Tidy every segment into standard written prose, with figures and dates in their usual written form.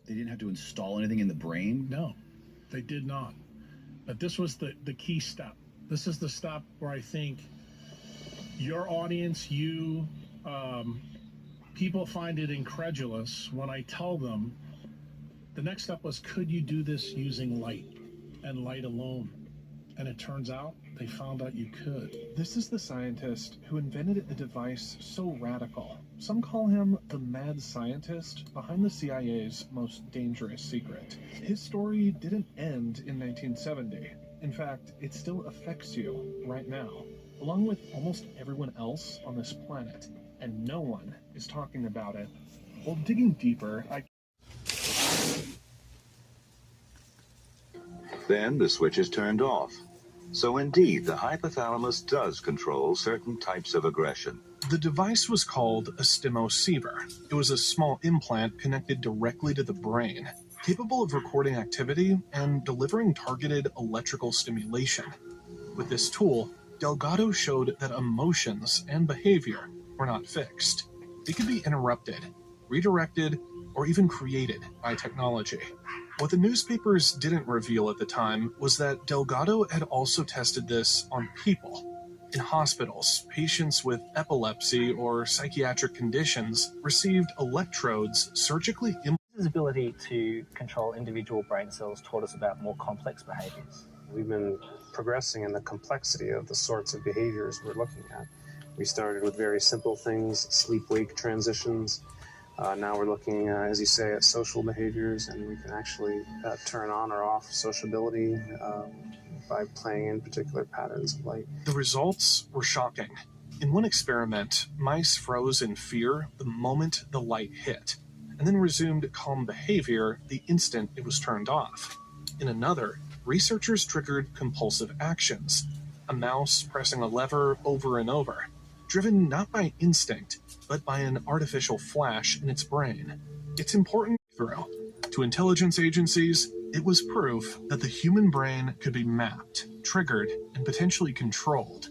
They didn't have to install anything in the brain? No, they did not. But this was the key step. This is the step where I think your audience, people find it incredulous when I tell them the next step was, could you do this using light and light alone? And it turns out they found out you could. This is the scientist who invented a device so radical. Some call him the mad scientist behind the CIA's most dangerous secret. His story didn't end in 1970. In fact, it still affects you right now, along with almost everyone else on this planet. And no one is talking about it. While digging deeper, Then the switch is turned off. So indeed, the hypothalamus does control certain types of aggression. The device was called a stimoceiver. It was a small implant connected directly to the brain, capable of recording activity and delivering targeted electrical stimulation. With this tool, Delgado showed that emotions and behavior were not fixed. They could be interrupted, redirected, or even created by technology. What the newspapers didn't reveal at the time was that Delgado had also tested this on people. In hospitals, patients with epilepsy or psychiatric conditions received electrodes surgically His ability to control individual brain cells taught us about more complex behaviors. We've been progressing in the complexity of the sorts of behaviors we're looking at. We started with very simple things, sleep-wake transitions. Now we're looking, as you say, at social behaviors, and we can actually turn on or off sociability by playing in particular patterns of light. The results were shocking. In one experiment, mice froze in fear the moment the light hit, and then resumed calm behavior the instant it was turned off. In another, researchers triggered compulsive actions, a mouse pressing a lever over and over, driven not by instinct, but by an artificial flash in its brain. It's important to intelligence agencies, it was proof that the human brain could be mapped, triggered, and potentially controlled.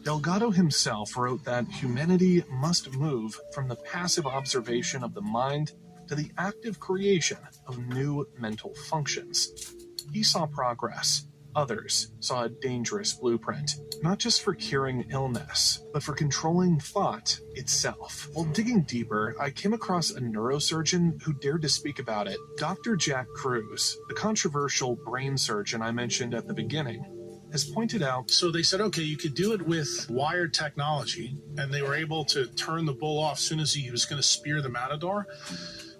Delgado himself wrote that humanity must move from the passive observation of the mind to the active creation of new mental functions. He saw progress. Others saw a dangerous blueprint, not just for curing illness, but for controlling thought itself. While digging deeper, I came across a neurosurgeon who dared to speak about it. Dr. Jack Kruse, the controversial brain surgeon I mentioned at the beginning, has pointed out. So they said, okay, you could do it with wired technology, and they were able to turn the bull off as soon as he was going to spear the matador.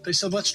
They said, let's